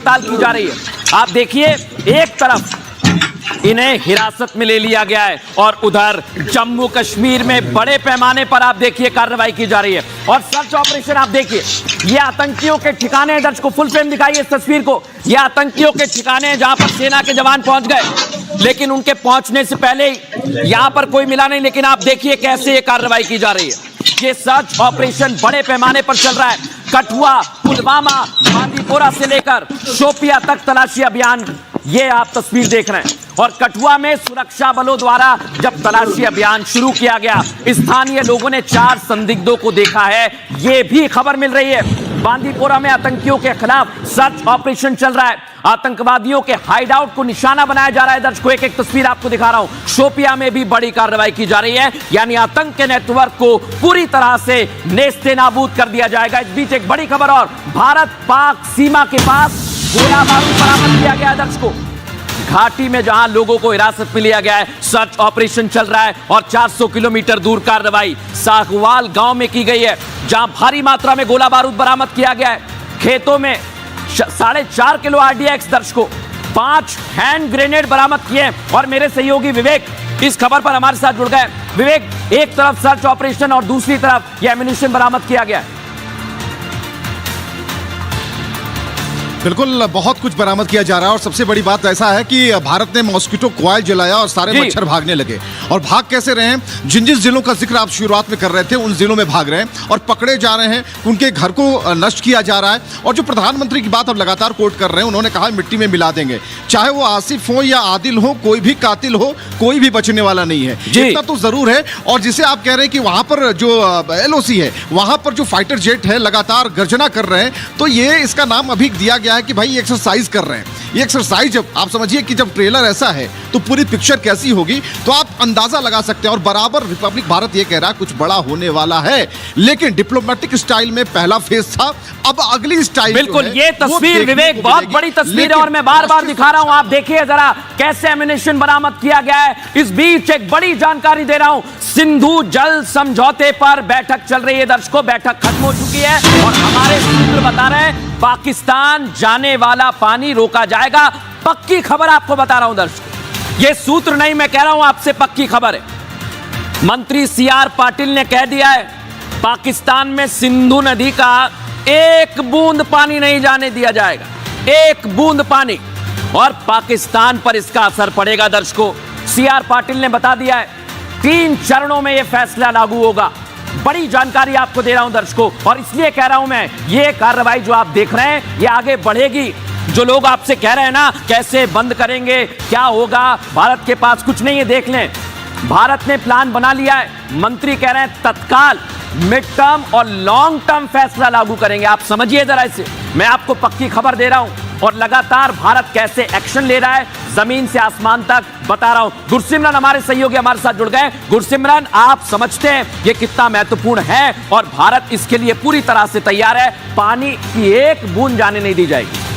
हड़ताल की जा रही है। आप देखिए, एक तरफ इन्हें हिरासत में ले लिया गया है और उधर जम्मू कश्मीर में बड़े पैमाने पर आप देखिए कार्रवाई की जा रही है। और सर्च ऑपरेशन आप देखिए, ये आतंकियों के ठिकाने हैं। दर्शकों फुल फ्रेम दिखाइए इस तस्वीर को। ये आतंकियों के ठिकाने हैं जहां पर सेना के जवान पहुंच गए, लेकिन उनके पहुंचने से पहले ही यहां पर कोई मिला नहीं। लेकिन आप देखिए कैसे ये कार्रवाई की जा रही है। ये सर्च ऑपरेशन बड़े पैमाने पर चल रहा है। कठुआ, पुलवामा, बांदीपोरा से लेकर शोपिया तक तलाशी अभियान, ये आप तस्वीर देख रहे हैं। और कठुआ में सुरक्षा बलों द्वारा जब तलाशी अभियान शुरू किया गया, स्थानीय लोगों ने 4 संदिग्धों को देखा है, ये भी खबर मिल रही है। बांदीपोरा में आतंकियों के खिलाफ सर्च ऑपरेशन चल रहा है। आतंकवादियों के हाइडआउट को निशाना बनाया जा रहा है। दर्शकों एक एक तस्वीर आपको दिखा रहा हूं। शोपिया में भी बड़ी कार्रवाई की जा रही है, यानी आतंक के नेटवर्क को पूरी तरह से नेस्ते नाबूद कर दिया जाएगा। इस बीच एक बड़ी खबर और, भारत पाक सीमा के पास गोला बारूद बरामद किया गया है। दर्शकों घाटी में जहां लोगों को हिरासत में लिया गया है, सर्च ऑपरेशन चल रहा है और 400 किलोमीटर दूर कार्रवाई सागवाल गांव में की गई है, जहां भारी मात्रा में गोला बारूद बरामद किया गया है। खेतों में 4.5 किलो RDX, दर्शकों 5 हैंड ग्रेनेड बरामद किए। और मेरे सहयोगी विवेक इस खबर पर हमारे साथ जुड़ गए। विवेक, एक तरफ सर्च ऑपरेशन और दूसरी तरफ यह एम्युनिशन बरामद किया गया है। बिल्कुल, बहुत कुछ बरामद किया जा रहा है और सबसे बड़ी बात ऐसा है कि भारत ने मॉस्किटो कॉइल जलाया और सारे मच्छर भागने लगे। और भाग कैसे रहे हैं? जिन जिन जिलों का जिक्र आप शुरुआत में कर रहे थे, उन जिलों में भाग रहे हैं और पकड़े जा रहे हैं, उनके घर को नष्ट किया जा रहा है। और जो प्रधानमंत्री की बात अब लगातार कोट कर रहे हैं, उन्होंने कहा मिट्टी में मिला देंगे, चाहे वो आसिफ हो या आदिल हो, कोई भी कातिल हो, कोई भी बचने वाला नहीं है। इतना तो जरूर है। और जिसे आप कह रहे हैं कि वहां पर जो LOC है, वहां पर जो फाइटर जेट है लगातार गर्जना कर रहे हैं, तो ये इसका नाम अभी दिया गया है कि भाई एक्सरसाइज कर रहे हैं। ये एक्सरसाइज, जब आप समझिए कि जब ट्रेलर ऐसा है तो पूरी पिक्चर कैसी होगी, तो आप अंदाजा लगा सकते हैं। और बराबर रिपब्लिक भारत ये कह रहा है कुछ बड़ा होने वाला है, लेकिन डिप्लोमेटिक स्टाइल में पहला फेज था, अब अगली स्टाइल। बिल्कुल, ये तस्वीर विवेक बहुत बड़ी तस्वीर है और मैं बार बार दिखा रहा हूं। आप देखिए जरा कैसे एम्युनिशन बरामद किया गया है। इस बीच एक बड़ी जानकारी दे रहा हूं, सिंधु जल समझौते पर बैठक चल रही है। दर्शकों बैठक खत्म हो चुकी है और हमारे सूत्र बता रहे हैं पाकिस्तान जाने वाला पानी रोका जाएगा। पक्की खबर आपको बता रहा हूं दर्शकों, ये सूत्र नहीं, मैं कह रहा हूं आपसे, पक्की खबर है। मंत्री CR पाटिल ने कह दिया है पाकिस्तान में सिंधु नदी का एक बूंद पानी नहीं जाने दिया जाएगा, एक बूंद पानी। और पाकिस्तान पर इसका असर पड़ेगा। दर्शकों CR पाटिल ने बता दिया है 3 चरणों में यह फैसला लागू होगा। बड़ी जानकारी आपको दे रहा हूं दर्शकों, और इसलिए कह रहा हूं मैं, ये कार्रवाई जो आप देख रहे हैं ये आगे बढ़ेगी। जो लोग आपसे कह रहे हैं ना कैसे बंद करेंगे, क्या होगा, भारत के पास कुछ नहीं है, देख लें भारत ने प्लान बना लिया है। मंत्री कह रहे हैं तत्काल मिड टर्म और लॉन्ग टर्म फैसला लागू करेंगे। आप समझिए जरा इसे, मैं आपको पक्की खबर दे रहा हूं और लगातार भारत कैसे एक्शन ले रहा है, जमीन से आसमान तक बता रहा हूं। गुरसिमरन हमारे सहयोगी हमारे साथ जुड़ गए। गुरसिमरन, आप समझते हैं ये कितना महत्वपूर्ण है और भारत इसके लिए पूरी तरह से तैयार है, पानी की एक बूंद जाने नहीं दी जाएगी।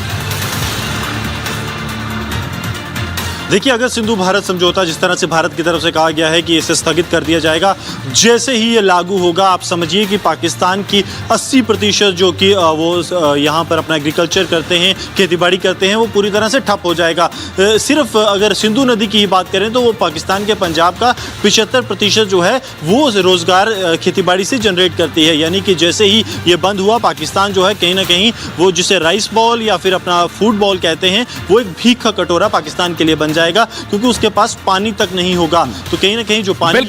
देखिए, अगर सिंधु भारत समझौता जिस तरह से भारत की तरफ से कहा गया है कि इसे स्थगित कर दिया जाएगा, जैसे ही ये लागू होगा, आप समझिए कि पाकिस्तान की 80% जो कि वो यहाँ पर अपना एग्रीकल्चर करते हैं, खेतीबाड़ी करते हैं, वो पूरी तरह से ठप हो जाएगा। सिर्फ अगर सिंधु नदी की ही बात करें तो वो पाकिस्तान के पंजाब का 75% जो है वो रोज़गार खेतीबाड़ी से जनरेट करती है। यानी कि जैसे ही ये बंद हुआ, पाकिस्तान जो है कहीं ना कहीं वो जिसे राइस बॉल या फिर अपना फूड बॉल कहते हैं, वो एक भीख का कटोरा पाकिस्तान के लिए बन जाएगा, क्योंकि उसके पास पानी तक नहीं होगा। तो कहीं ना कहीं जो पानी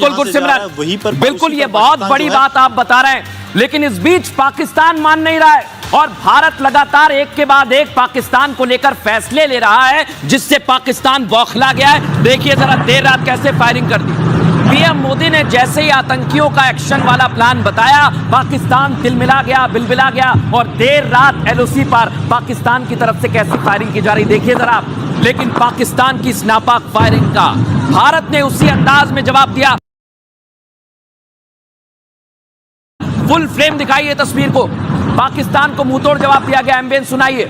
वहीं पर, बिल्कुल ये बहुत बड़ी बात आप बता रहे हैं, लेकिन इस बीच पाकिस्तान मान नहीं रहा है और भारत लगातार एक के बाद एक पाकिस्तान को लेकर फैसले ले रहा है, जिससे पाकिस्तान बौखला गया है। देखिए जरा देर रात कैसे फायरिंग कर दी। पीएम मोदी ने जैसे ही आतंकियों का एक्शन वाला प्लान बताया, पाकिस्तान तिलमिला गया, बिलबिला गया और देर रात LOC पर पाकिस्तान की तरफ से कैसी फायरिंग की जा रही देखिए जरा। लेकिन पाकिस्तान की इस नापाक फायरिंग का भारत ने उसी अंदाज में जवाब दिया। फुल फ्रेम दिखाइए तस्वीर को, पाकिस्तान को मुंहतोड़ जवाब दिया गया। एम्बियंस सुनाइए।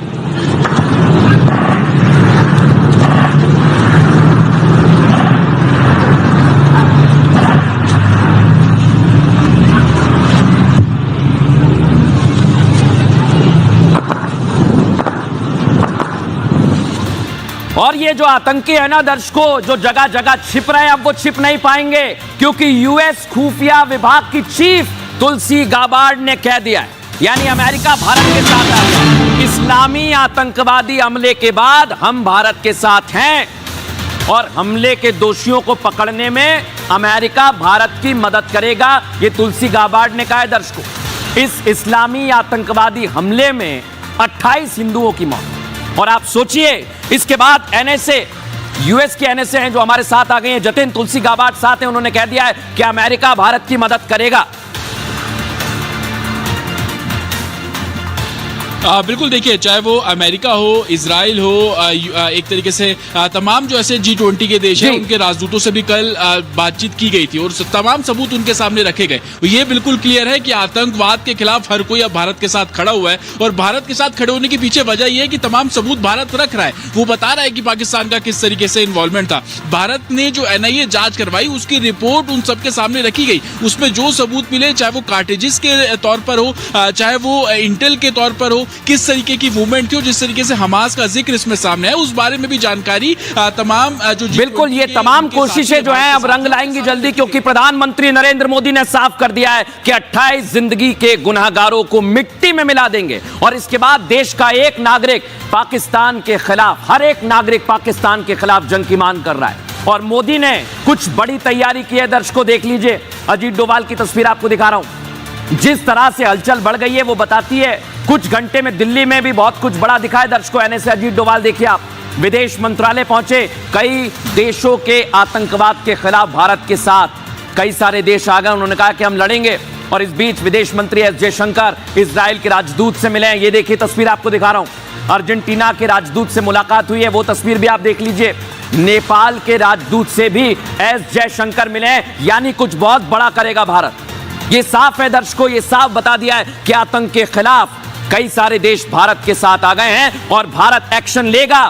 और ये जो आतंकी है ना दर्शकों, जो जगह जगह छिप रहे हैं, अब वो छिप नहीं पाएंगे, क्योंकि यूएस खुफिया विभाग की चीफ तुलसी गाबार्ड ने कह दिया है, यानी अमेरिका भारत के साथ है। इस्लामी आतंकवादी हमले के बाद हम भारत के साथ हैं और हमले के दोषियों को पकड़ने में अमेरिका भारत की मदद करेगा, ये तुलसी गाबार्ड ने कहा है। दर्शकों, इस इस्लामी आतंकवादी हमले में 28 हिंदुओं की मौत, और आप सोचिए इसके बाद एनएसए, यूएस के एनएसए हैं जो हमारे साथ आ गए हैं, जतिन तुलसी गाबार्ड साथ हैं, उन्होंने कह दिया है कि अमेरिका भारत की मदद करेगा। बिल्कुल, देखिए चाहे वो अमेरिका हो, इजराइल हो, एक तरीके से तमाम जो ऐसे G20 के देश हैं उनके राजदूतों से भी कल बातचीत की गई थी और तमाम सबूत उनके सामने रखे गए। ये बिल्कुल क्लियर है कि आतंकवाद के खिलाफ हर कोई अब भारत के साथ खड़ा हुआ है, और भारत के साथ खड़े होने के पीछे वजह यह है कि तमाम सबूत भारत रख रहा है। वो बता रहा है कि पाकिस्तान का किस तरीके से इन्वॉल्वमेंट था। भारत ने जो NIA जांच करवाई उसकी रिपोर्ट उन सबके सामने रखी गई, उसमें जो सबूत मिले, चाहे वो कार्टेजेस के तौर पर हो, चाहे वो इंटेल के तौर पर हो, किस तरीके की मूवमेंट थी, जिस तरीके से हमास का जिक्र इसमें सामने है, उस बारे में भी जानकारी तमाम जो बिल्कुल ये तमाम कोशिशें जो हैं अब रंग लाएंगी जल्दी, क्योंकि प्रधानमंत्री नरेंद्र मोदी ने साफ कर दिया है कि 28 जिंदगी के गुनहगारों को मिट्टी में मिला देंगे, और इसके बाद देश का एक नागरिक पाकिस्तान के खिलाफ, हर एक नागरिक पाकिस्तान के खिलाफ जंग की मांग कर रहा है। और मोदी ने कुछ बड़ी तैयारी की है। दर्शकों देख लीजिए, अजीत डोभाल की तस्वीर आपको दिखा रहा हूं। जिस तरह से हलचल बढ़ गई है वो बताती है, कुछ घंटे में दिल्ली में भी बहुत कुछ बड़ा दिखा है। दर्शकों, एनएसए अजीत डोभाल देखिए आप, विदेश मंत्रालय पहुंचे, कई देशों के आतंकवाद के खिलाफ भारत के साथ कई सारे देश आ गए, उन्होंने कहा कि हम लड़ेंगे। और इस बीच विदेश मंत्री एस जयशंकर इजराइल के राजदूत से मिले हैं, ये देखिए तस्वीर आपको दिखा रहा हूं। अर्जेंटीना के राजदूत से मुलाकात हुई है, वो तस्वीर भी आप देख लीजिए। नेपाल के राजदूत से भी एस जयशंकर मिले हैं, यानी कुछ बहुत बड़ा करेगा भारत। ये साफ है दर्शकों, ये साफ बता दिया है कि आतंक के खिलाफ कई सारे देश भारत के साथ आ गए हैं और भारत एक्शन लेगा।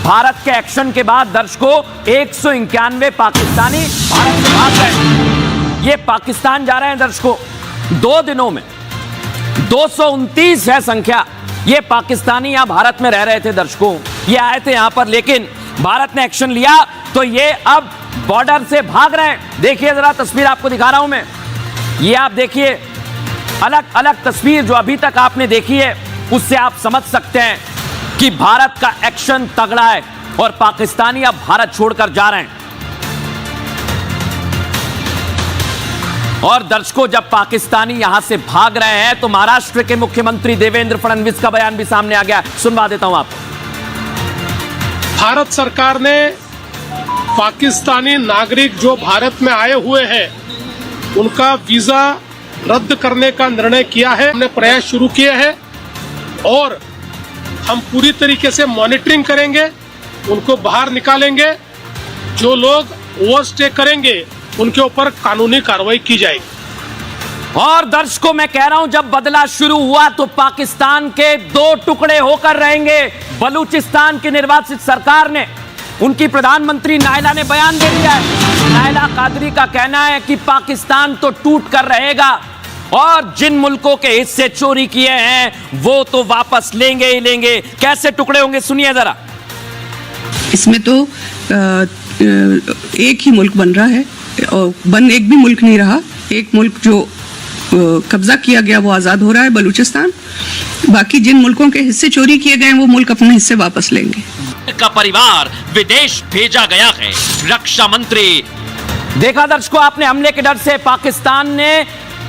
भारत के एक्शन के बाद दर्शकों 191 पाकिस्तानी भारत से भाग गए। ये पाकिस्तान जा रहे हैं दर्शकों, 2 दिनों में 229 है संख्या। ये पाकिस्तानी यहां भारत में रह रहे थे दर्शकों, ये आए थे यहां पर, लेकिन भारत ने एक्शन लिया तो ये अब बॉर्डर से भाग रहे हैं। देखिए जरा तस्वीर आपको दिखा रहा हूं मैं, ये आप देखिए, अलग अलग तस्वीर जो अभी तक आपने देखी है उससे आप समझ सकते हैं कि भारत का एक्शन तगड़ा है और पाकिस्तानी अब भारत छोड़कर जा रहे हैं। और दर्शकों, जब पाकिस्तानी यहां से भाग रहे हैं तो महाराष्ट्र के मुख्यमंत्री देवेंद्र फडणवीस का बयान भी सामने आ गया, सुनवा देता हूं आपको। भारत सरकार ने पाकिस्तानी नागरिक जो भारत में आए हुए हैं उनका वीजा रद्द करने का निर्णय किया है। हमने प्रयास शुरू किए हैं और हम पूरी तरीके से मॉनिटरिंग करेंगे, उनको बाहर निकालेंगे। जो लोग ओवर स्टे करेंगे उनके ऊपर कानूनी कार्रवाई की जाएगी। और दर्शकों, मैं कह रहा हूं, जब बदला शुरू हुआ तो पाकिस्तान के 2 टुकड़े होकर रहेंगे। बलूचिस्तान की निर्वाचित सरकार ने, उनकी प्रधानमंत्री नायला ने बयान दे दिया है। नायला कादरी का कहना है कि पाकिस्तान तो टूट कर रहेगा और जिन मुल्कों के हिस्से चोरी किए हैं वो तो वापस लेंगे ही लेंगे। कैसे टुकड़े होंगे सुनिए जरा। इसमें तो एक ही मुल्क बन रहा है, और एक भी मुल्क नहीं रहा। एक मुल्क जो कब्जा किया गया वो आजाद हो रहा है, बलूचिस्तान। बाकी जिन मुल्कों के हिस्से चोरी किए गए हैं वो मुल्क अपने हिस्से वापस लेंगे। का परिवार विदेश भेजा गया है, रक्षा मंत्री। देखा दर्शकों आपने, हमले के डर से पाकिस्तान ने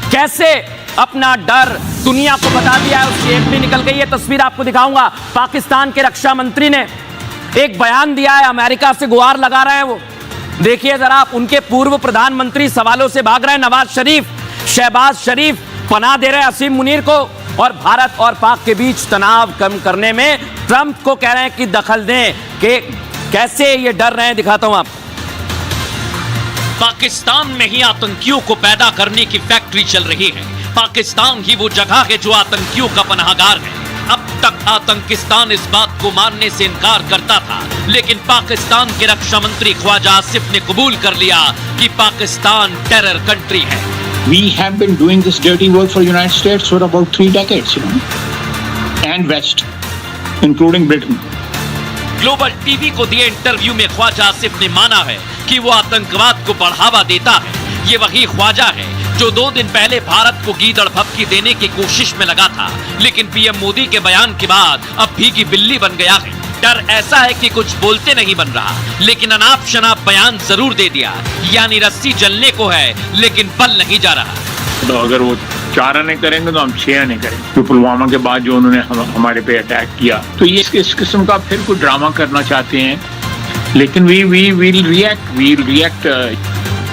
कैसे अपना डर दुनिया को बता दिया है, उसकी एंट्री निकल गई है। तस्वीर आपको दिखाऊंगा। पाकिस्तान के रक्षा मंत्री ने एक बयान दिया है, अमेरिका से गुहार लगा रहे हैं वो। देखिए जरा आप, उनके पूर्व प्रधानमंत्री सवालों से भाग रहे हैं, नवाज शरीफ, शहबाज शरीफ पनाह दे रहे हैं असीम मुनीर को, और भारत और पाक के बीच तनाव कम करने में ट्रंप को कह रहे हैं कि दखल दें। कि कैसे ये डर रहे हैं दिखाता हूं आप। पाकिस्तान में ही आतंकियों को पैदा करने की फैक्ट्री चल रही है। पाकिस्तान ही वो जगह है जो आतंकियों का पनाहगार है। अब तक आतंकिस्तान इस बात को मानने से इनकार करता था, लेकिन पाकिस्तान के रक्षा मंत्री ख्वाजा आसिफ ने कबूल कर लिया कि पाकिस्तान टेरर कंट्री है। We have been doing this dirty work for United States for about 3 decades, and West, including Britain. Global TV को दिए इंटरव्यू में ख्वाजा आसिफ ने माना है कि वो आतंकवाद को बढ़ावा देता है। ये वही ख्वाजा है जो 2 दिन पहले भारत को गीदड़ भभकी देने की कोशिश में लगा था, लेकिन पीएम मोदी के बयान के बाद अब भीगी बिल्ली बन गया है। डर ऐसा है कि कुछ बोलते नहीं बन रहा, लेकिन अनाप शनाप बयान जरूर दे दिया, यानी रस्सी जलने को है लेकिन बल नहीं जा रहा। तो अगर वो 4 आने करेंगे तो हम 6 आने करेंगे। तो पुलवामा के बाद जो उन्होंने हमारे पे अटैक किया, तो ये इस किस्म का फिर कोई ड्रामा करना चाहते हैं, लेकिन वी विल रिएक्ट।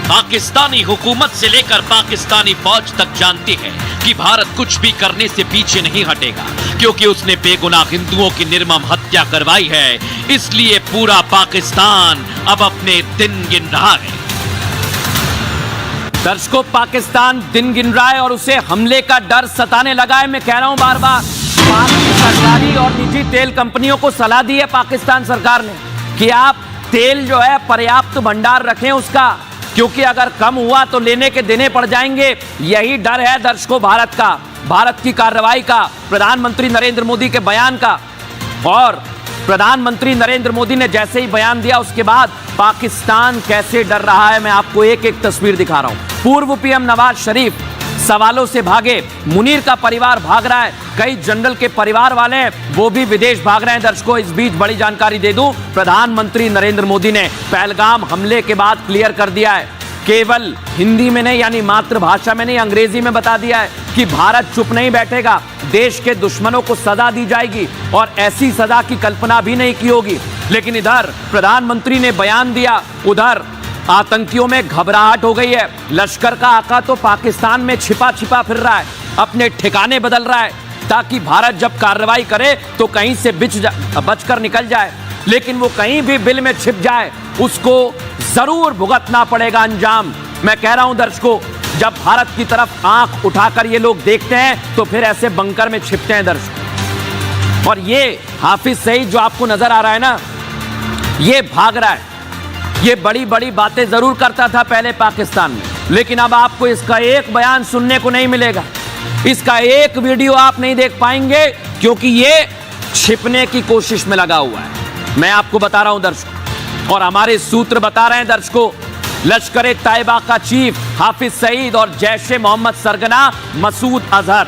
पाकिस्तानी हुकूमत से लेकर पाकिस्तानी फौज तक जानती है कि भारत कुछ भी करने से पीछे नहीं हटेगा, क्योंकि उसने बेगुनाह हिंदुओं की निर्मम हत्या करवाई है। इसलिए पूरा पाकिस्तान अब अपने दिन गिन रहा है। दर्शकों, पाकिस्तान दिन गिन रहा है और उसे हमले का डर सताने लगा है। मैं कह रहा हूं बार बार, सरकारी और निजी तेल कंपनियों को सलाह दी है पाकिस्तान सरकार ने कि आप तेल जो है पर्याप्त भंडार रखें उसका, क्योंकि अगर कम हुआ तो लेने के देने पड़ जाएंगे। यही डर है दर्शकों भारत का, भारत की कार्रवाई का, प्रधानमंत्री नरेंद्र मोदी के बयान का। और प्रधानमंत्री नरेंद्र मोदी ने जैसे ही बयान दिया उसके बाद पाकिस्तान कैसे डर रहा है, मैं आपको एक एक तस्वीर दिखा रहा हूं। पूर्व पीएम नवाज शरीफ सवालों से भागे, मुनीर का परिवार भाग रहा है, कई जनरल के परिवार वाले हैं वो भी विदेश भाग रहे हैं। दर्शकों, इस बीच बड़ी जानकारी दे दूं, प्रधानमंत्री नरेंद्र मोदी ने पहलगाम हमले के बाद क्लियर कर दिया है, केवल हिंदी में नहीं यानी मातृभाषा में नहीं, अंग्रेजी में बता दिया है कि भारत चुप नहीं बैठेगा, देश के दुश्मनों को सजा दी जाएगी और ऐसी सजा की कल्पना भी नहीं की होगी। लेकिन इधर प्रधानमंत्री ने बयान दिया, उधर आतंकियों में घबराहट हो गई है। लश्कर का आका तो पाकिस्तान में छिपा छिपा फिर रहा है, अपने ठिकाने बदल रहा है ताकि भारत जब कार्रवाई करे तो कहीं से बचकर निकल जाए, लेकिन वो कहीं भी बिल में छिप जाए उसको जरूर भुगतना पड़ेगा अंजाम। मैं कह रहा हूं दर्शकों, जब भारत की तरफ आंख उठाकर ये लोग देखते हैं तो फिर ऐसे बंकर में छिपते हैं दर्शकों। और ये हाफिज सईद जो आपको नजर आ रहा है ना, ये भाग रहा है, ये बड़ी बड़ी बातें जरूर करता था पहले पाकिस्तान में, लेकिन अब आपको इसका एक बयान सुनने को नहीं मिलेगा, इसका एक वीडियो आप नहीं देख पाएंगे, क्योंकि ये छिपने की कोशिश में लगा हुआ है। मैं आपको बता रहा हूं दर्शकों, और हमारे सूत्र बता रहे हैं दर्शकों, लश्कर तैयबा का चीफ हाफिज सईद और जैश-ए मोहम्मद सरगना मसूद अजहर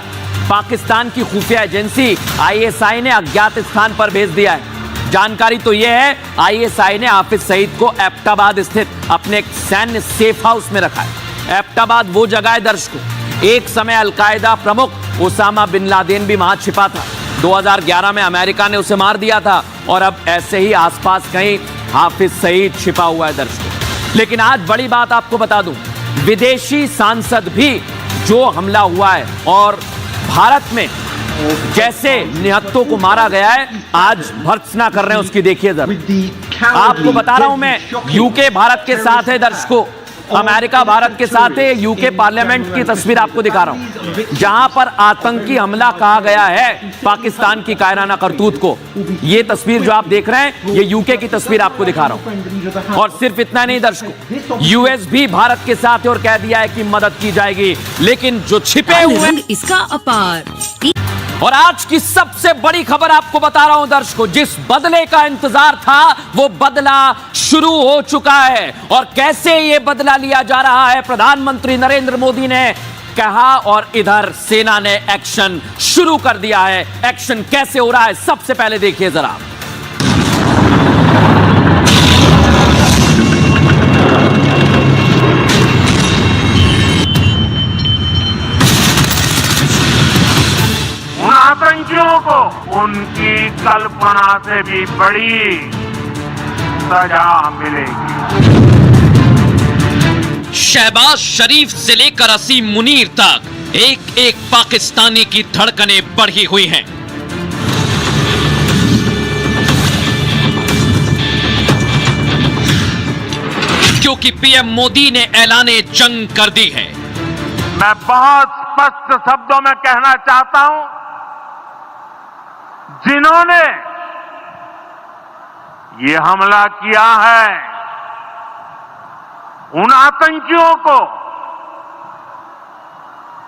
पाकिस्तान की खुफिया एजेंसी ISI ने अज्ञात स्थान पर भेज दिया है। जानकारी तो यह है, ISI ने हाफिज सईद को एबटाबाद स्थित अपने एक सैन्य सेफ हाउस में रखा है। एबटाबाद वो जगह है दर्शकों, एक समय अलकायदा प्रमुख ओसामा बिन लादेन भी वहां छिपा था, 2011 में अमेरिका ने उसे मार दिया था, और अब ऐसे ही आसपास कहीं हाफिज सईद छिपा हुआ है दर्शकों। लेकिन आज बड़ी बात आपको बता दूं, विदेशी सांसद भी जो हमला हुआ है और भारत में जैसे निहत्तों को मारा गया है, आज भर्त्सना कर रहे हैं उसकी, देखिए जरा। आपको बता रहा हूं मैं, यूके भारत के साथ है दर्शकों, अमेरिका भारत के साथ है, यूके पार्लियामेंट की तस्वीर आपको दिखा रहा हूं, जहां पर आतंकी हमला कहा गया है पाकिस्तान की कायराना करतूत को। ये तस्वीर जो आप देख रहे हैं, ये यूके की तस्वीर आपको दिखा रहा हूं। और सिर्फ इतना नहीं दर्शकों, यूएस भी भारत के साथ है और कह दिया है कि मदद की जाएगी, लेकिन जो छिपे हुए इसका अपार। और आज की सबसे बड़ी खबर आपको बता रहा हूं दर्शकों, जिस बदले का इंतजार था वो बदला शुरू हो चुका है। और कैसे ये बदला लिया जा रहा है, प्रधानमंत्री नरेंद्र मोदी ने कहा और इधर सेना ने एक्शन शुरू कर दिया है। एक्शन कैसे हो रहा है, सबसे पहले देखिए जरा। आतंकियों को उनकी कल्पना से भी बड़ी सजा मिलेगी। शहबाज शरीफ से लेकर असीम मुनीर तक एक एक पाकिस्तानी की धड़कनें बढ़ी हुई हैं। क्योंकि पीएम मोदी ने ऐलाने जंग कर दी है। मैं बहुत स्पष्ट शब्दों में कहना चाहता हूं, जिन्होंने ये हमला किया है, उन आतंकियों को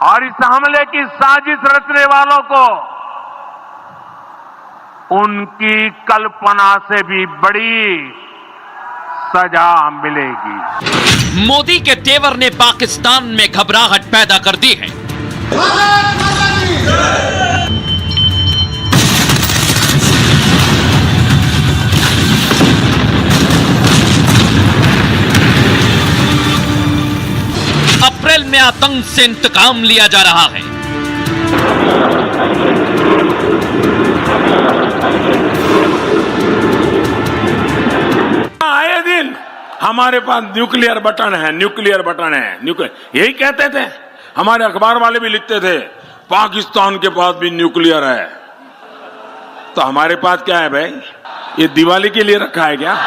और इस हमले की साजिश रचने वालों को उनकी कल्पना से भी बड़ी सजा मिलेगी। मोदी के तेवर ने पाकिस्तान में घबराहट पैदा कर दी है। अप्रैल में आतंक से इंतकाम लिया जा रहा है। आए दिन हमारे पास न्यूक्लियर बटन है, न्यूक्लियर बटन है, न्यूक्लियर यही कहते थे। हमारे अखबार वाले भी लिखते थे पाकिस्तान के पास भी न्यूक्लियर है। तो हमारे पास क्या है भाई? ये दिवाली के लिए रखा है क्या?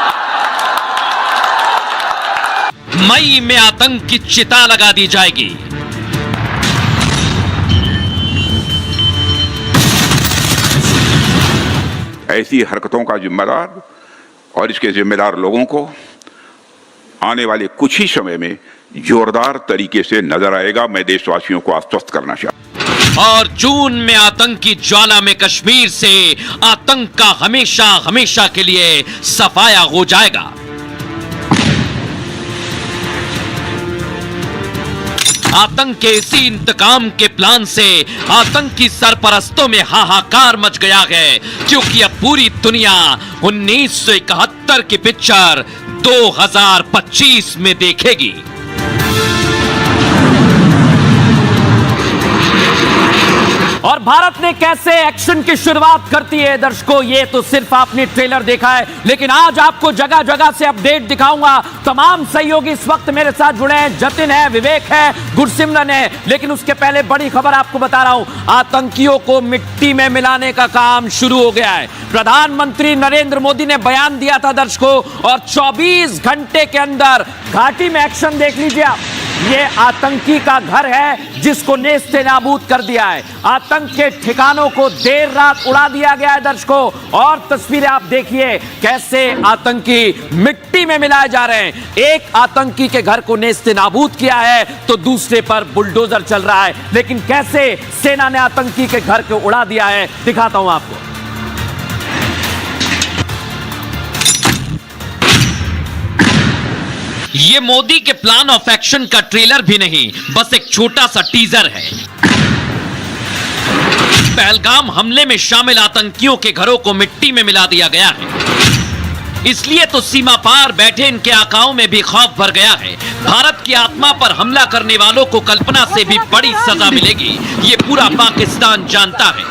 मई में आतंक की चिता लगा दी जाएगी। ऐसी हरकतों का जिम्मेदार और इसके जिम्मेदार लोगों को आने वाले कुछ ही समय में जोरदार तरीके से नजर आएगा। मैं देशवासियों को आश्वस्त करना चाहता हूं। और जून में आतंक की ज्वाला में कश्मीर से आतंक का हमेशा हमेशा के लिए सफाया हो जाएगा। आतंक के इसी इंतकाम के प्लान से आतंकी सरपरस्तों में हाहाकार मच गया है, क्योंकि अब पूरी दुनिया 1971 की पिक्चर 2025 में देखेगी। और भारत ने कैसे एक्शन की शुरुआत करती है दर्शकों, ये तो सिर्फ आपने ट्रेलर देखा है, लेकिन आज आपको जगह जगह से अपडेट दिखाऊंगा। तमाम सहयोगी इस वक्त मेरे साथ जुड़े हैं, जतिन है, विवेक है, गुरसिमरन है, लेकिन उसके पहले बड़ी खबर आपको बता रहा हूं, आतंकियों को मिट्टी में मिलाने का काम शुरू हो गया है। प्रधानमंत्री नरेंद्र मोदी ने बयान दिया था दर्शकों, और 24 घंटे के अंदर घाटी में एक्शन देख लीजिए आप। ये आतंकी का घर है जिसको नेस्ते नाबूद कर दिया है। आतंक के ठिकानों को देर रात उड़ा दिया गया है दर्शकों, और तस्वीरें आप देखिए कैसे आतंकी मिट्टी में मिलाए जा रहे हैं। एक आतंकी के घर को नेस्ते नाबूद किया है तो दूसरे पर बुलडोजर चल रहा है, लेकिन कैसे सेना ने आतंकी के घर को उड़ा दिया है दिखाता हूं आपको। ये मोदी के प्लान ऑफ एक्शन का ट्रेलर भी नहीं, बस एक छोटा सा टीजर है। पहलगाम हमले में शामिल आतंकियों के घरों को मिट्टी में मिला दिया गया है, इसलिए तो सीमा पार बैठे इनके आकाओं में भी खौफ भर गया है। भारत की आत्मा पर हमला करने वालों को कल्पना से भी बड़ी सजा मिलेगी, ये पूरा पाकिस्तान जानता है।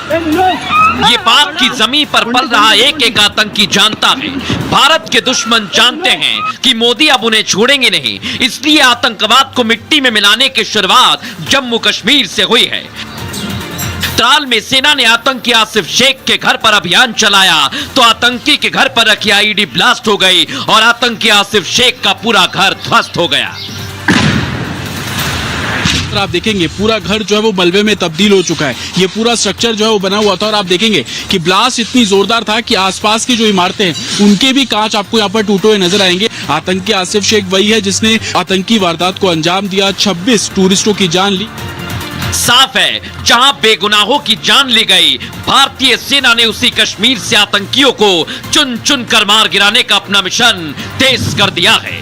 ये पाक की जमीन पर पल रहा एक एक आतंकी जानता है। भारत के दुश्मन जानते हैं कि मोदी अब उन्हें छोड़ेंगे नहीं, इसलिए आतंकवाद को मिट्टी में मिलाने की शुरुआत जम्मू कश्मीर से हुई है। त्राल में सेना ने आतंकी आसिफ शेख के घर पर अभियान चलाया तो आतंकी के घर पर रखी आईडी ब्लास्ट हो गई और आतंकी आसिफ शेख का पूरा घर ध्वस्त हो गया। आप देखेंगे पूरा घर जो है वो मलबे में तब्दील हो चुका है। ये पूरा स्ट्रक्चर जो है वो बना हुआ था, और आप देखेंगे कि ब्लास्ट इतनी जोरदार था कि आसपास की जो इमारतें हैं उनके भी कांच आपको यहाँ पर टूटे हुए नजर आएंगे। आतंकी आसिफ शेख वही है जिसने आतंकी वारदात को अंजाम दिया, 26 टूरिस्टों की जान ली। साफ है, जहां बेगुनाहों की जान ली गई, भारतीय सेना ने उसी कश्मीर से आतंकियों को चुन चुन कर मार गिराने का अपना मिशन तेज कर दिया है।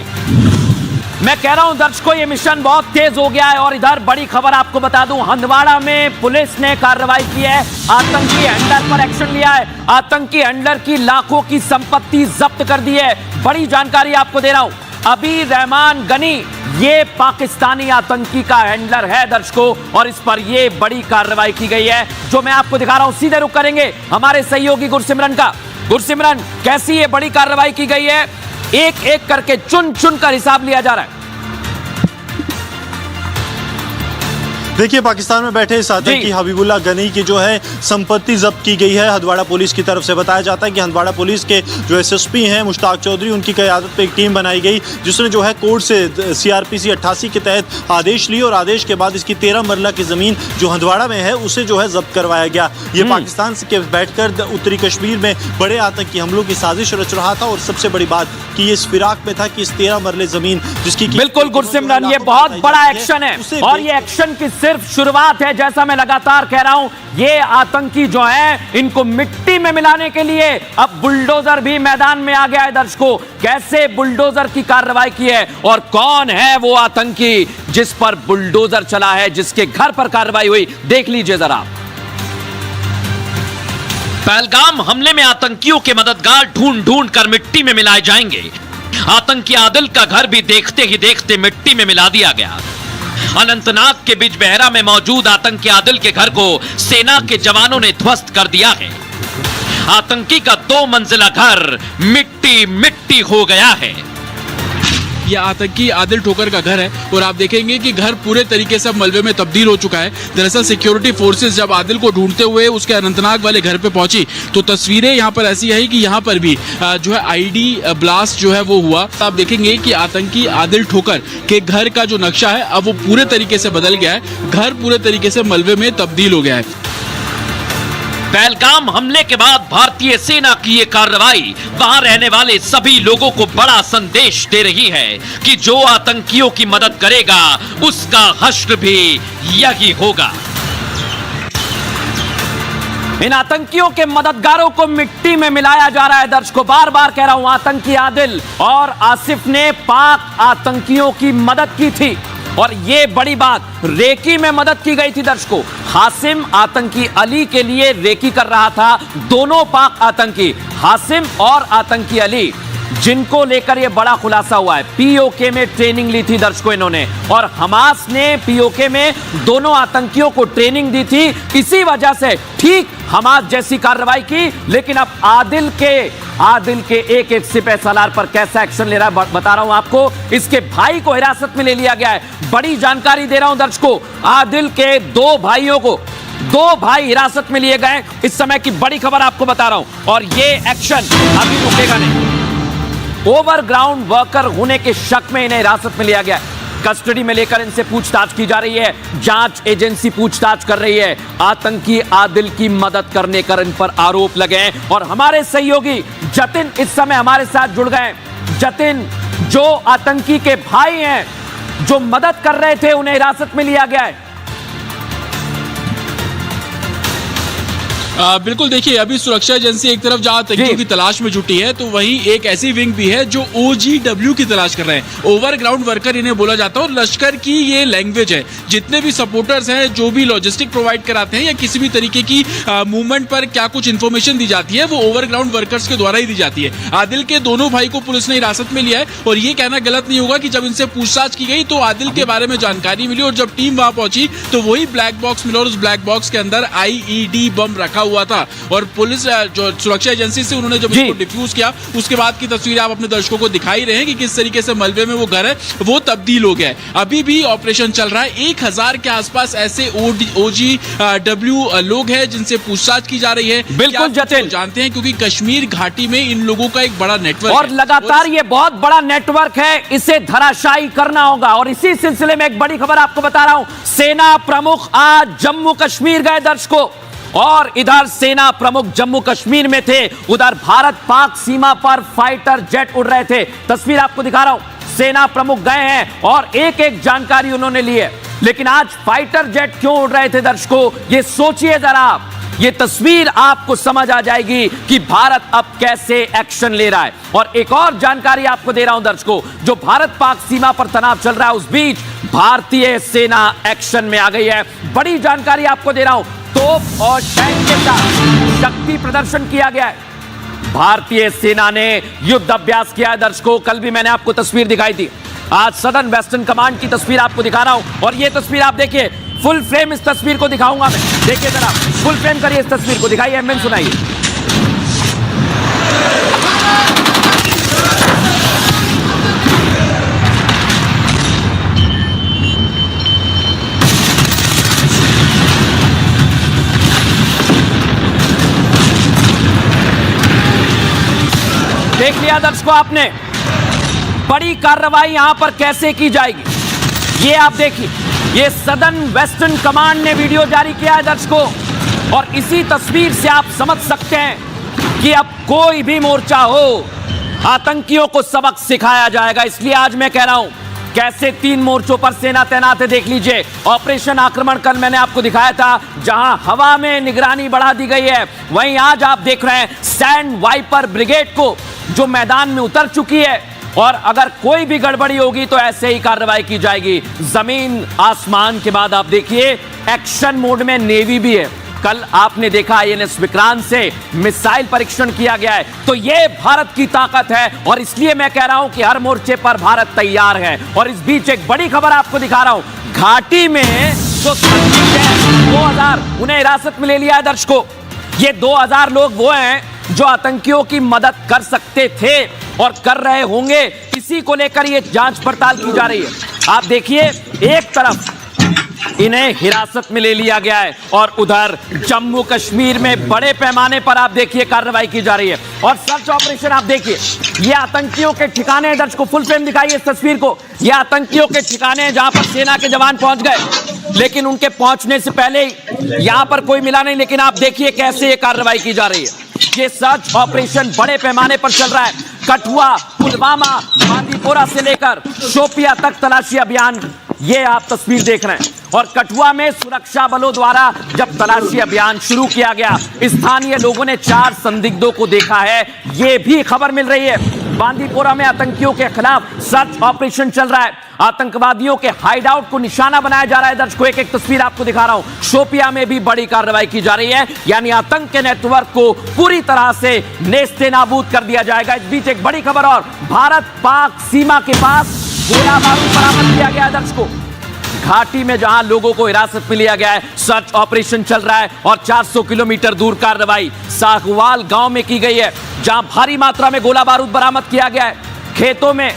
मैं कह रहा हूं दर्शकों, ये मिशन बहुत तेज हो गया है। और इधर बड़ी खबर आपको बता दूं, हंदवाड़ा में पुलिस ने कार्रवाई की है, आतंकी हैंडलर पर एक्शन लिया है। आतंकी हैंडलर की लाखों की संपत्ति जब्त कर दी है। बड़ी जानकारी आपको दे रहा हूं, अभी रहमान गनी ये पाकिस्तानी आतंकी का हैंडलर है दर्शकों, और इस पर ये बड़ी कार्रवाई की गई है जो मैं आपको दिखा रहा हूं। सीधे रुख करेंगे हमारे सहयोगी गुरसिमरन का। गुरसिमरन, कैसी ये बड़ी कार्रवाई की गई है? एक एक करके चुन चुन कर हिसाब लिया जा रहा है। देखिए, पाकिस्तान में बैठे इस आतंकी हबीबुल्लाह गनी की जो है संपत्ति जब्त की गई है हंदवाड़ा पुलिस की तरफ से। बताया जाता है कि हंदवाड़ा पुलिस के जो एसएसपी हैं मुश्ताक चौधरी, उनकी क़यादत पे एक टीम बनाई गई जिसने जो है कोर्ट से सीआरपीसी 88 के तहत आदेश लिए, और आदेश के बाद इसकी 13 मरला की ज़मीन जो हंदवाड़ा में है उसे जो है जब्त करवाया गया। ये पाकिस्तान से बैठकर उत्तरी कश्मीर में बड़े आतंकी हमलों की साजिश रच रहा था, और सबसे बड़ी बात कि ये इस फिराक में था कि इस 13 मरले जमीन जिसकी बिल्कुल गुरसिमरन, ये बहुत बड़ा एक्शन है, और ये एक्शन किससे सिर्फ शुरुआत है। जैसा मैं लगातार कह रहा हूं, ये आतंकी जो है इनको मिट्टी में मिलाने के लिए अब बुलडोजर भी मैदान में आ गया है। दर्शकों, कैसे बुलडोजर की कार्रवाई की है और कौन है वो आतंकी जिस पर बुलडोजर चला है, जिसके घर पर कार्रवाई हुई, देख लीजिए जरा। पहलगाम हमले में आतंकियों के मददगार ढूंढ ढूंढ कर मिट्टी में मिलाए जाएंगे। आतंकी आदिल का घर भी देखते ही देखते मिट्टी में मिला दिया गया। अनंतनाग के बिजबेहरा में मौजूद आतंकी आदिल के घर को सेना के जवानों ने ध्वस्त कर दिया है। आतंकी का 2 मंजिला घर मिट्टी मिट्टी हो गया है। यह आतंकी आदिल ठोकर का घर है और आप देखेंगे कि घर पूरे तरीके से मलबे में तब्दील हो चुका है। दरअसल सिक्योरिटी फोर्सेस जब आदिल को ढूंढते हुए उसके अनंतनाग वाले घर पे पहुंची तो तस्वीरें यहाँ पर ऐसी आई कि यहाँ पर भी जो है आईडी ब्लास्ट जो है वो हुआ। आप देखेंगे कि आतंकी आदिल ठोकर के घर का जो नक्शा है अब वो पूरे तरीके से बदल गया है। घर पूरे तरीके से मलबे में तब्दील हो गया है। पहलगाम हमले के बाद भारतीय सेना की ये कार्रवाई वहां रहने वाले सभी लोगों को बड़ा संदेश दे रही है कि जो आतंकियों की मदद करेगा उसका हश्र भी यही होगा। इन आतंकियों के मददगारों को मिट्टी में मिलाया जा रहा है। दर्शकों, बार बार कह रहा हूं, आतंकी आदिल और आसिफ ने पाक आतंकियों की मदद की थी और ये बड़ी बात, रेकी में मदद की गई थी। दर्शकों, हासिम आतंकी अली के लिए रेकी कर रहा था। दोनों पाक आतंकी, हासिम और आतंकी अली, जिनको लेकर यह बड़ा खुलासा हुआ है, पीओके में ट्रेनिंग ली थी दर्शकों इन्होंने, और हमास ने पीओके में दोनों आतंकियों को ट्रेनिंग दी थी। इसी वजह से ठीक हमास जैसी कार्रवाई की। लेकिन अब आदिल के एक एक सिपह सालार पर कैसा एक्शन ले रहा है बता रहा हूं आपको। इसके भाई को हिरासत में ले लिया गया है। बड़ी जानकारी दे रहा हूं दर्शकों, आदिल के 2 भाइयों को, 2 भाई हिरासत में लिए गए। इस समय की बड़ी खबर आपको बता रहा हूं और ये एक्शन अभी रुकेगा नहीं। ओवरग्राउंड वर्कर होने के शक में इन्हें हिरासत में लिया गया है। कस्टडी में लेकर इनसे पूछताछ की जा रही है। जांच एजेंसी पूछताछ कर रही है। आतंकी आदिल की मदद करने का इन पर आरोप लगे हैं और हमारे सहयोगी जतिन इस समय हमारे साथ जुड़ गए। जतिन, जो आतंकी के भाई हैं, जो मदद कर रहे थे, उन्हें हिरासत में लिया गया है। बिल्कुल, देखिए अभी सुरक्षा एजेंसी एक तरफ जहां आतंकियों की तलाश में जुटी है तो वहीं एक ऐसी विंग भी है जो OGW की तलाश कर रहे हैं। ओवरग्राउंड वर्कर इन्हें बोला जाता है और लश्कर की ये लैंग्वेज है। जितने भी सपोर्टर्स हैं, जो भी लॉजिस्टिक प्रोवाइड कराते हैं या किसी भी तरीके की मूवमेंट पर क्या कुछ इन्फॉर्मेशन दी जाती है वो ओवरग्राउंड वर्कर्स के द्वारा ही दी जाती है। आदिल के दोनों भाई को पुलिस ने हिरासत में लिया है और ये कहना गलत नहीं होगा कि जब इनसे पूछताछ की गई तो आदिल के बारे में जानकारी मिली और जब टीम वहां पहुंची तो वही ब्लैक बॉक्स मिला और उस ब्लैक बॉक्स के अंदर IED बम रखा हुआ था और पुलिस जो सुरक्षा एजेंसी से उन्होंने जब इसको डिफ्यूज किया उसके बाद की तस्वीरें आप अपने दर्शकों को दिखाई रहे हैं कि किस तरीके से मलबे में वो घर है वो तब्दील हो गया है। अभी भी ऑपरेशन चल रहा है। 1000 के आसपास ऐसे OGW लोग हैं जिनसे पूछताछ की जा रही है। बिल्कुल जतिन, जानते हैं क्योंकि कश्मीर घाटी में इन लोगों का एक बड़ा नेटवर्क और लगातार ये बहुत बड़ा नेटवर्क है, इसे धराशायी करना होगा। और इसी सिलसिले में एक बड़ी खबर आपको बता रहा हूं, सेना प्रमुख आज जम्मू कश्मीर गए दर्शकों, और इधर सेना प्रमुख जम्मू कश्मीर में थे, उधर भारत पाक सीमा पर फाइटर जेट उड़ रहे थे। तस्वीर आपको दिखा रहा हूं, सेना प्रमुख गए हैं और एक एक जानकारी उन्होंने ली है। लेकिन आज फाइटर जेट क्यों उड़ रहे थे दर्शकों, ये सोचिए जरा आप। ये तस्वीर आपको समझ आ जाएगी कि भारत अब कैसे एक्शन ले रहा है। और एक और जानकारी आपको दे रहा हूं दर्शकों, जो भारत पाक सीमा पर तनाव चल रहा है उस बीच भारतीय सेना एक्शन में आ गई है। बड़ी जानकारी आपको दे रहा हूं, तोप और टैंक के साथ शक्ति प्रदर्शन किया गया है। भारतीय सेना ने युद्ध अभ्यास किया है दर्शकों। कल भी मैंने आपको तस्वीर दिखाई थी, आज सदर्न वेस्टर्न कमांड की तस्वीर आपको दिखा रहा हूं। और ये तस्वीर आप देखिए, फुल फ्रेम इस तस्वीर को दिखाऊंगा मैं। देखिए जरा, फुल फ्रेम करिए इस तस्वीर को, दिखाइए, एमएन सुनाइए। देख लिया दर्शकों आपने, बड़ी कार्रवाई यहां पर कैसे की जाएगी ये आप देखिए। ये सदर्न वेस्टर्न कमांड ने वीडियो जारी किया है दर्शकों, और इसी तस्वीर से आप समझ सकते हैं कि अब कोई भी मोर्चा हो, आतंकियों को सबक सिखाया जाएगा। इसलिए आज मैं कह रहा हूं कैसे 3 मोर्चों पर सेना तैनात है। देख लीजिए, ऑपरेशन आक्रमण कल मैंने आपको दिखाया था, जहां हवा में निगरानी बढ़ा दी गई है, वहीं आज आप देख रहे हैं सैंड वाइपर ब्रिगेड को, जो मैदान में उतर चुकी है, और अगर कोई भी गड़बड़ी होगी तो ऐसे ही कार्रवाई की जाएगी। जमीन आसमान के बाद आप देखिए एक्शन मोड में नेवी भी है। कल आपने देखा आईएनएस विक्रांत से मिसाइल परीक्षण किया गया है। तो ये भारत की ताकत है, और इसलिए मैं कह रहा हूं कि हर मोर्चे पर भारत तैयार है। और इस बीच एक बड़ी खबर आपको दिखा रहा हूं, घाटी में जो 2000 उन्हें हिरासत में ले लिया है। दर्शकों, ये 2000 लोग वो हैं जो आतंकियों की मदद कर सकते थे और कर रहे होंगे। इसी को लेकर ये जांच पड़ताल की जा रही है। आप देखिए, एक तरफ इन्हें हिरासत में ले लिया गया है, और उधर जम्मू कश्मीर में बड़े पैमाने पर आप देखिए कार्रवाई की जा रही है। और सर्च ऑपरेशन आप देखिए, ये आतंकियों के ठिकाने हैं। दर्शकों, फुल फ्रेम दिखाइए इस तस्वीर को। ये आतंकियों के ठिकाने हैं जहां पर सेना के जवान पहुंच गए, लेकिन उनके पहुंचने से पहले ही यहां पर कोई मिला नहीं। लेकिन आप देखिए कैसे ये कार्रवाई की जा रही है। ये सर्च ऑपरेशन बड़े पैमाने पर चल रहा है। कठुआ, पुलवामा, बांदीपोरा से लेकर शोपिया तक तलाशी अभियान, ये आप तस्वीर देख रहे हैं। और कठुआ में सुरक्षा बलों द्वारा जब तलाशी अभियान शुरू किया गया, स्थानीय लोगों ने 4 संदिग्धों को देखा है, ये भी खबर मिल रही है। बांदीपोरा में आतंकियों के खिलाफ सर्च ऑपरेशन चल रहा है। आतंकवादियों के हाइडआउट को निशाना बनाया जा रहा है। दर्शकों, एक तस्वीर आपको दिखा रहा हूं। शोपिया में भी बड़ी कार्रवाई की जा रही है, यानी आतंक के नेटवर्क को पूरी तरह से नेस्ते नाबूद कर दिया जाएगा। इस बीच एक बड़ी खबर और, भारत पाक सीमा के पास गोला बारूद बरामद किया गया है। दर्शकों, घाटी में जहां लोगों को हिरासत में लिया गया है, सर्च ऑपरेशन चल रहा है, और 400 किलोमीटर दूर कार्रवाई सागवाल गांव में की गई है, जहां भारी मात्रा में गोला बारूद बरामद किया गया है। खेतों में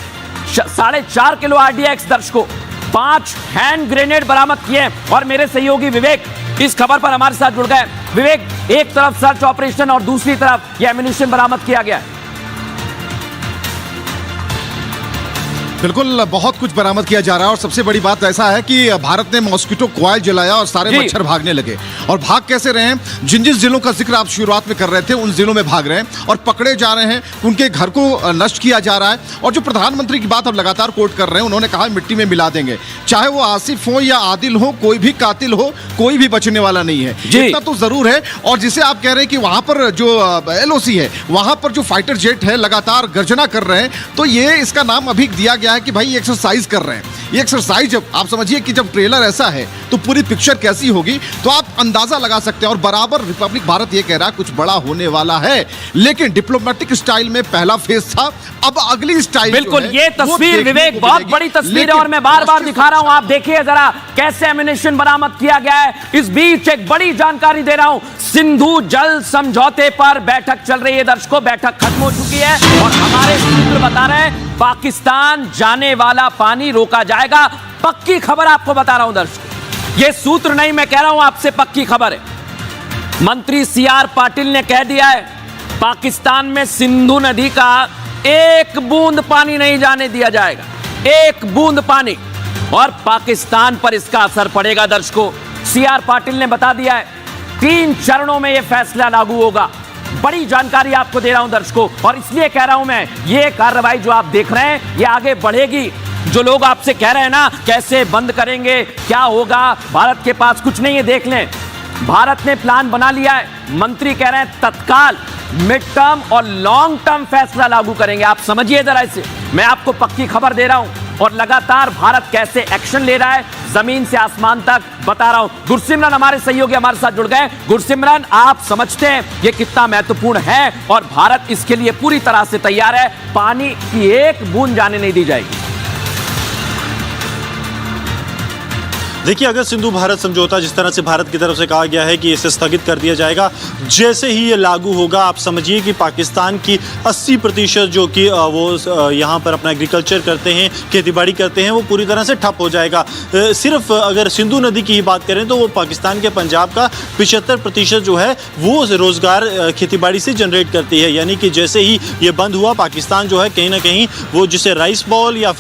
4.5 किलो RDX, दर्शकों 5 हैंड ग्रेनेड बरामद किए। और मेरे सहयोगी विवेक इस खबर पर हमारे साथ जुड़ गए। विवेक, एक तरफ सर्च ऑपरेशन और दूसरी तरफ यह एम्यूनिशन बरामद किया गया है। बिल्कुल, बहुत कुछ बरामद किया जा रहा है, और सबसे बड़ी बात ऐसा है कि भारत ने मॉस्किटो कॉइल जलाया और सारे मच्छर भागने लगे। और भाग कैसे रहे हैं? जिन जिन जिलों का जिक्र आप शुरुआत में कर रहे थे, उन जिलों में भाग रहे हैं और पकड़े जा रहे हैं, उनके घर को नष्ट किया जा रहा है। और जो प्रधानमंत्री की बात अब लगातार कोट कर रहे हैं, उन्होंने कहा मिट्टी में मिला देंगे, चाहे वो आसिफ हो या आदिल हो, कोई भी कातिल हो, कोई भी बचने वाला नहीं है। इतना तो जरूर है। और जिसे आप कह रहे हैं कि वहां पर जो LOC है, वहां पर जो फाइटर जेट है लगातार गर्जना कर रहे हैं, तो ये इसका नाम अभी दिया गया है कि भाई एक्सरसाइज कर रहे हैं। ये एक्सरसाइज, जब आप समझिए कि जब ट्रेलर ऐसा है तो पूरी पिक्चर कैसी होगी, तो आप अंदाजा लगा सकते हैं। और बराबर रिपब्लिक भारत ये कह रहा है कुछ बड़ा होने वाला है, लेकिन डिप्लोमेटिक स्टाइल में पहला फेज था, अब अगली स्टाइल। बिल्कुल, ये तस्वीर विवेक बहुत बड़ी तस्वीर है, और मैं बार बार दिखा रहा हूं। आप देखिए जरा कैसे एम्यूनिशन बरामद किया गया है। इस बीच एक बड़ी जानकारी दे रहा हूं, सिंधु जल समझौते पर बैठक चल रही है। दर्शकों, बैठक खत्म हो चुकी है, और हमारे सूत्र बता रहे हैं पाकिस्तान जाने वाला पानी रोका जाएगा। पक्की खबर आपको बता रहा हूं दर्शकों, ये सूत्र नहीं, मैं कह रहा हूं आपसे, पक्की खबर है। मंत्री CR पाटिल ने कह दिया है, पाकिस्तान में सिंधु नदी का 1 बूंद पानी नहीं जाने दिया जाएगा, 1 बूंद पानी, और पाकिस्तान पर इसका असर पड़ेगा। दर्शकों, CR पाटिल ने बता दिया है 3 चरणों में यह फैसला लागू होगा। बड़ी जानकारी आपको दे रहा हूं दर्शकों, और इसलिए कह रहा हूं मैं, ये कार्रवाई जो आप देख रहे हैं ये आगे बढ़ेगी। जो लोग आपसे कह रहे हैं ना कैसे बंद करेंगे, क्या होगा, भारत के पास कुछ नहीं है, देख लें, भारत ने प्लान बना लिया है। मंत्री कह रहे हैं तत्काल मिड टर्म और लॉन्ग टर्म फैसला लागू करेंगे। आप समझिए जरा इसे, मैं आपको पक्की खबर दे रहा हूं, और लगातार भारत कैसे एक्शन ले रहा है, जमीन से आसमान तक बता रहा हूं। गुरसिमरन हमारे सहयोगी हमारे साथ जुड़ गए। गुरसिमरन, आप समझते हैं ये कितना महत्वपूर्ण है, और भारत इसके लिए पूरी तरह से तैयार है, पानी की 1 बूंद जाने नहीं दी जाएगी। देखिए, अगर सिंधु भारत समझौता जिस तरह से भारत की तरफ से कहा गया है कि इसे स्थगित कर दिया जाएगा, जैसे ही ये लागू होगा, आप समझिए कि पाकिस्तान की 80% जो कि वो यहाँ पर अपना एग्रीकल्चर करते हैं, खेतीबाड़ी करते हैं, वो पूरी तरह से ठप हो जाएगा। सिर्फ अगर सिंधु नदी की ही बात करें तो वो पाकिस्तान के पंजाब का 75% जो है वो रोजगार खेतीबाड़ी से जनरेट करती है। यानी कि जैसे ही ये बंद हुआ, पाकिस्तान जो है कहीं ना कहीं वो जिसे राइस बॉल या